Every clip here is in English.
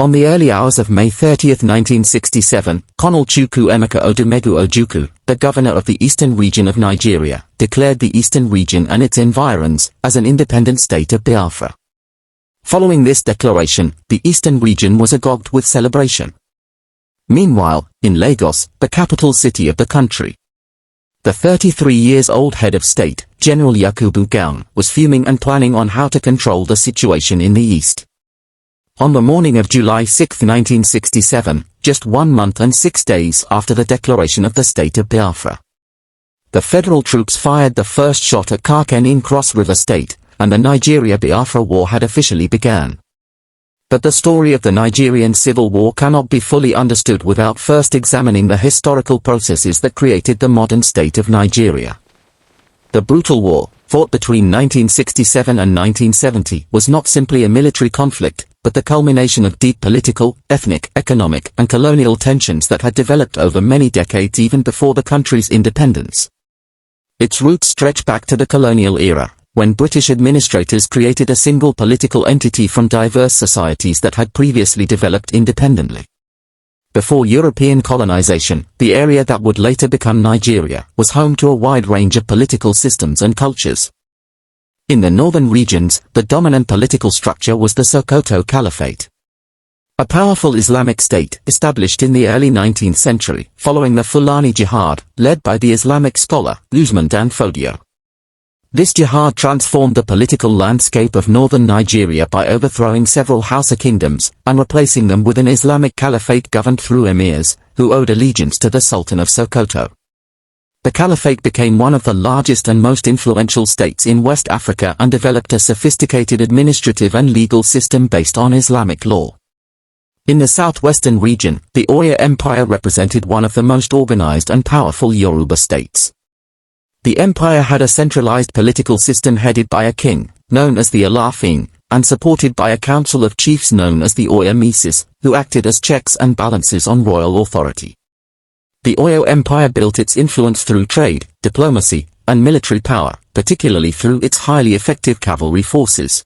On the early hours of May 30, 1967, Colonel Chukwu Emeka Odumegwu Ojukwu, the governor of the eastern region of Nigeria, declared the eastern region and its environs as an independent state of Biafra. Following this declaration, the eastern region was agog with celebration. Meanwhile, in Lagos, the capital city of the country, the 33-years-old head of state, General Yakubu Gowon, was fuming and planning on how to control the situation in the east. On the morning of July 6, 1967, just 1 month and 6 days after the declaration of the state of Biafra, the federal troops fired the first shot at Kaken in Cross River State, and the Nigeria Biafra War had officially begun. But the story of the Nigerian Civil War cannot be fully understood without first examining the historical processes that created the modern state of Nigeria. The brutal war, fought between 1967 and 1970, was not simply a military conflict, but the culmination of deep political, ethnic, economic, and colonial tensions that had developed over many decades even before the country's independence. Its roots stretch back to the colonial era, when British administrators created a single political entity from diverse societies that had previously developed independently. Before European colonization, the area that would later become Nigeria was home to a wide range of political systems and cultures. In the northern regions, the dominant political structure was the Sokoto Caliphate, a powerful Islamic state established in the early 19th century, following the Fulani Jihad, led by the Islamic scholar Usman Dan Fodio. This jihad transformed the political landscape of northern Nigeria by overthrowing several Hausa kingdoms, and replacing them with an Islamic caliphate governed through emirs, who owed allegiance to the Sultan of Sokoto. The caliphate became one of the largest and most influential states in West Africa and developed a sophisticated administrative and legal system based on Islamic law. In the southwestern region, the Oyo Empire represented one of the most organized and powerful Yoruba states. The empire had a centralized political system headed by a king, known as the Alaafin, and supported by a council of chiefs known as the Oyo Misis, who acted as checks and balances on royal authority. The Oyo Empire built its influence through trade, diplomacy, and military power, particularly through its highly effective cavalry forces.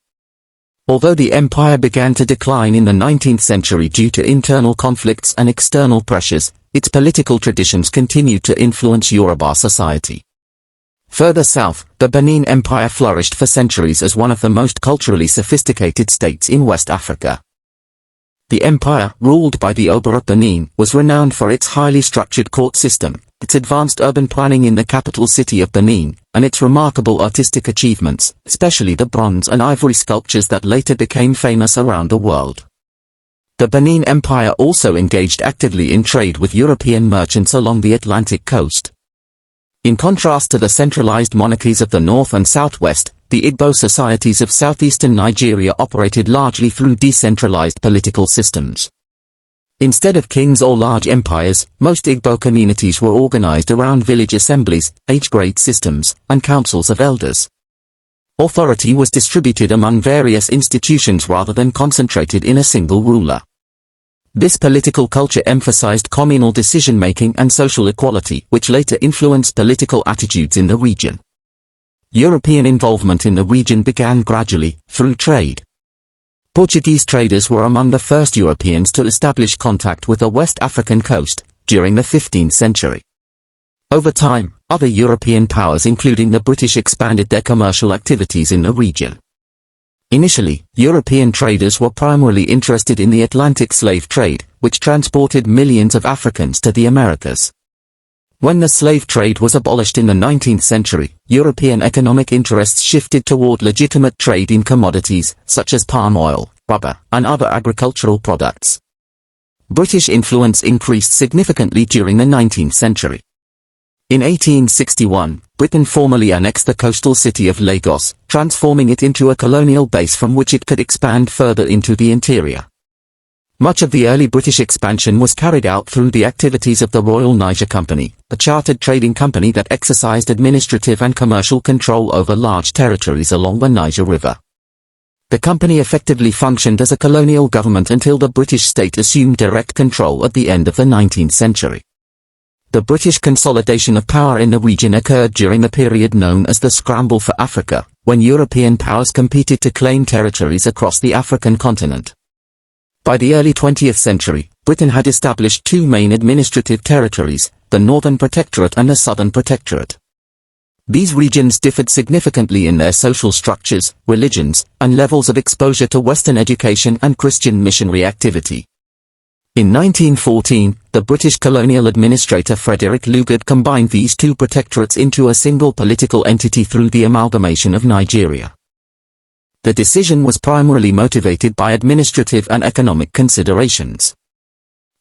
Although the empire began to decline in the 19th century due to internal conflicts and external pressures, its political traditions continued to influence Yoruba society. Further south, the Benin Empire flourished for centuries as one of the most culturally sophisticated states in West Africa. The empire, ruled by the Oba of Benin, was renowned for its highly structured court system, its advanced urban planning in the capital city of Benin, and its remarkable artistic achievements, especially the bronze and ivory sculptures that later became famous around the world. The Benin Empire also engaged actively in trade with European merchants along the Atlantic coast. In contrast to the centralized monarchies of the north and southwest, the Igbo societies of southeastern Nigeria operated largely through decentralized political systems. Instead of kings or large empires, most Igbo communities were organized around village assemblies, age-grade systems, and councils of elders. Authority was distributed among various institutions rather than concentrated in a single ruler. This political culture emphasized communal decision-making and social equality, which later influenced political attitudes in the region. European involvement in the region began gradually, through trade. Portuguese traders were among the first Europeans to establish contact with the West African coast, during the 15th century. Over time, other European powers including the British expanded their commercial activities in the region. Initially, European traders were primarily interested in the Atlantic slave trade, which transported millions of Africans to the Americas. When the slave trade was abolished in the 19th century, European economic interests shifted toward legitimate trade in commodities, such as palm oil, rubber, and other agricultural products. British influence increased significantly during the 19th century. In 1861, Britain formally annexed the coastal city of Lagos, transforming it into a colonial base from which it could expand further into the interior. Much of the early British expansion was carried out through the activities of the Royal Niger Company, a chartered trading company that exercised administrative and commercial control over large territories along the Niger River. The company effectively functioned as a colonial government until the British state assumed direct control at the end of the 19th century. The British consolidation of power in the region occurred during the period known as the Scramble for Africa, when European powers competed to claim territories across the African continent. By the early 20th century, Britain had established two main administrative territories, the Northern Protectorate and the Southern Protectorate. These regions differed significantly in their social structures, religions, and levels of exposure to Western education and Christian missionary activity. In 1914, the British colonial administrator Frederick Lugard combined these two protectorates into a single political entity through the amalgamation of Nigeria. The decision was primarily motivated by administrative and economic considerations.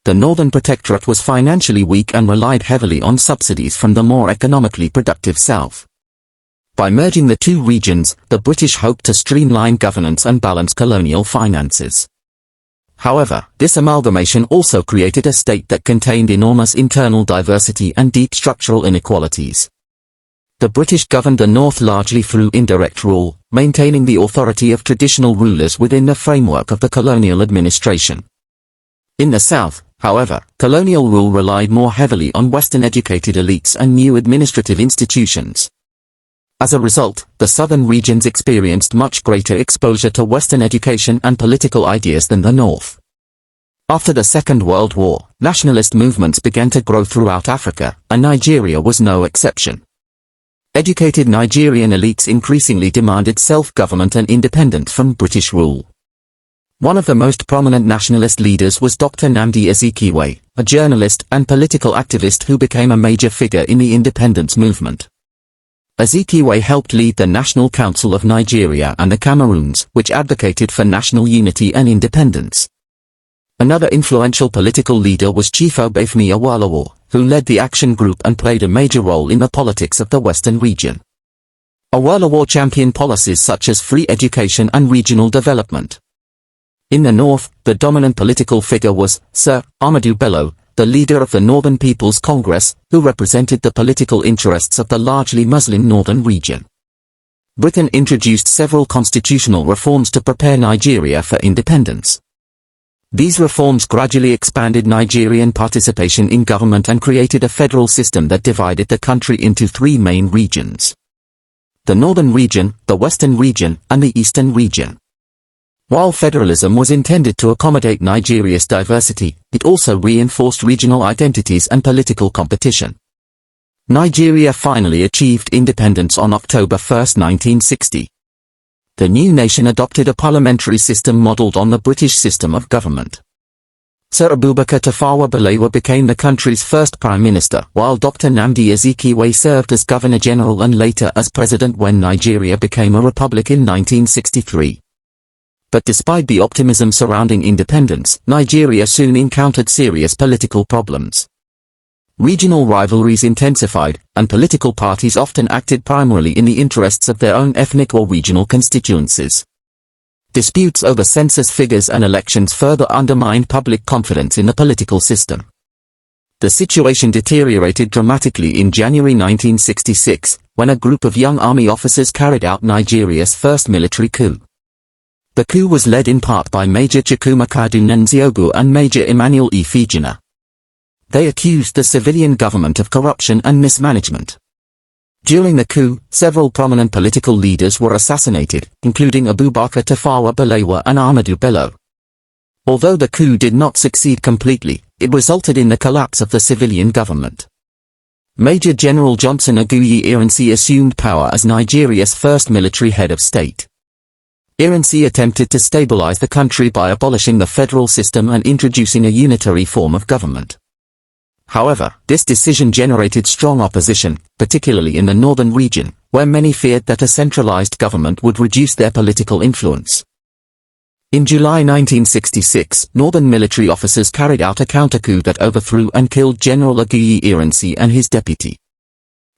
The Northern Protectorate was financially weak and relied heavily on subsidies from the more economically productive South. By merging the two regions, the British hoped to streamline governance and balance colonial finances. However, this amalgamation also created a state that contained enormous internal diversity and deep structural inequalities. The British governed the North largely through indirect rule, maintaining the authority of traditional rulers within the framework of the colonial administration. In the South, however, colonial rule relied more heavily on Western-educated elites and new administrative institutions. As a result, the southern regions experienced much greater exposure to Western education and political ideas than the North. After the Second World War, nationalist movements began to grow throughout Africa, and Nigeria was no exception. Educated Nigerian elites increasingly demanded self-government and independence from British rule. One of the most prominent nationalist leaders was Dr. Nnamdi Azikiwe, a journalist and political activist who became a major figure in the independence movement. Azikiwe helped lead the National Council of Nigeria and the Cameroons, which advocated for national unity and independence. Another influential political leader was Chief Obafemi Awolowo, who led the Action Group and played a major role in the politics of the Western region. Awolowo championed policies such as free education and regional development. In the North, the dominant political figure was Sir Ahmadu Bello, the leader of the Northern People's Congress, who represented the political interests of the largely Muslim northern region. Britain introduced several constitutional reforms to prepare Nigeria for independence. These reforms gradually expanded Nigerian participation in government and created a federal system that divided the country into three main regions: the Northern region, the Western region, and the Eastern region. While federalism was intended to accommodate Nigeria's diversity, it also reinforced regional identities and political competition. Nigeria finally achieved independence on October 1, 1960. The new nation adopted a parliamentary system modelled on the British system of government. Sir Abubakar Tafawa Balewa became the country's first prime minister, while Dr. Nnamdi Azikiwe served as governor-general and later as president when Nigeria became a republic in 1963. But despite the optimism surrounding independence, Nigeria soon encountered serious political problems. Regional rivalries intensified, and political parties often acted primarily in the interests of their own ethnic or regional constituencies. Disputes over census figures and elections further undermined public confidence in the political system. The situation deteriorated dramatically in January 1966, when a group of young army officers carried out Nigeria's first military coup. The coup was led in part by Major Chukwuma Kaduna Nziogu and Major Emmanuel Ifejina. They accused the civilian government of corruption and mismanagement. During the coup, several prominent political leaders were assassinated, including Abubakar Tafawa Balewa and Ahmadu Bello. Although the coup did not succeed completely, it resulted in the collapse of the civilian government. Major General Johnson Aguiyi Ironsi assumed power as Nigeria's first military head of state. Ironsi attempted to stabilize the country by abolishing the federal system and introducing a unitary form of government. However, this decision generated strong opposition, particularly in the northern region, where many feared that a centralized government would reduce their political influence. In July 1966, northern military officers carried out a counter-coup that overthrew and killed General Aguiyi Ironsi and his deputy.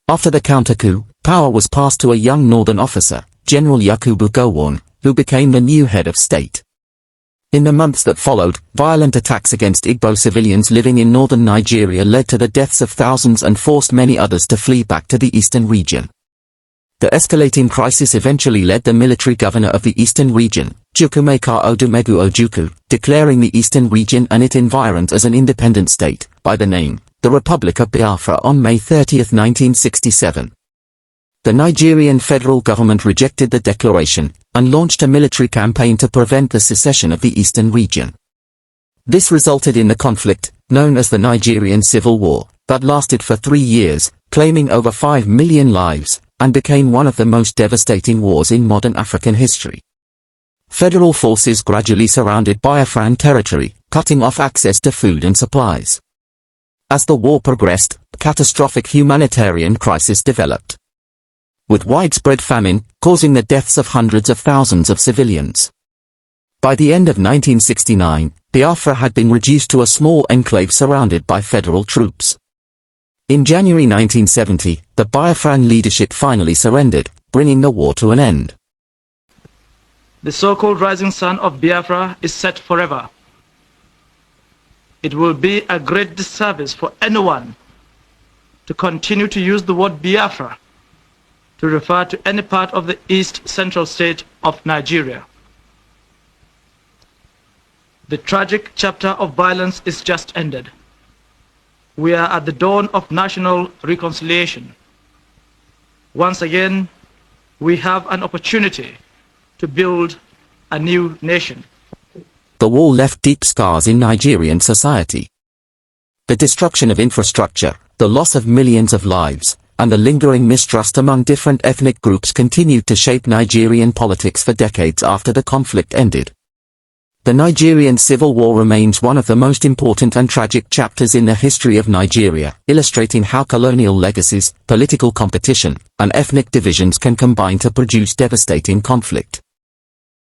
After the counter-coup, power was passed to a young northern officer, General Yakubu Gowon, who became the new head of state. In the months that followed, violent attacks against Igbo civilians living in northern Nigeria led to the deaths of thousands and forced many others to flee back to the eastern region. The escalating crisis eventually led the military governor of the eastern region, Chukwuemeka Odumegwu Ojukwu, declaring the eastern region and its environs as an independent state, by the name, the Republic of Biafra on May 30, 1967. The Nigerian federal government rejected the declaration, and launched a military campaign to prevent the secession of the eastern region. This resulted in the conflict, known as the Nigerian Civil War, that lasted for 3 years, claiming over 5 million lives, and became one of the most devastating wars in modern African history. Federal forces gradually surrounded Biafran territory, cutting off access to food and supplies. As the war progressed, a catastrophic humanitarian crisis developed, with widespread famine, causing the deaths of hundreds of thousands of civilians. By the end of 1969, Biafra had been reduced to a small enclave surrounded by federal troops. In January 1970, the Biafran leadership finally surrendered, bringing the war to an end. The so-called rising sun of Biafra is set forever. It will be a great disservice for anyone to continue to use the word Biafra to refer to any part of the East Central state of Nigeria. The tragic chapter of violence is just ended. We are at the dawn of national reconciliation. Once again, we have an opportunity to build a new nation. The war left deep scars in Nigerian society. The destruction of infrastructure, the loss of millions of lives, and the lingering mistrust among different ethnic groups continued to shape Nigerian politics for decades after the conflict ended. The Nigerian Civil War remains one of the most important and tragic chapters in the history of Nigeria, illustrating how colonial legacies, political competition, and ethnic divisions can combine to produce devastating conflict.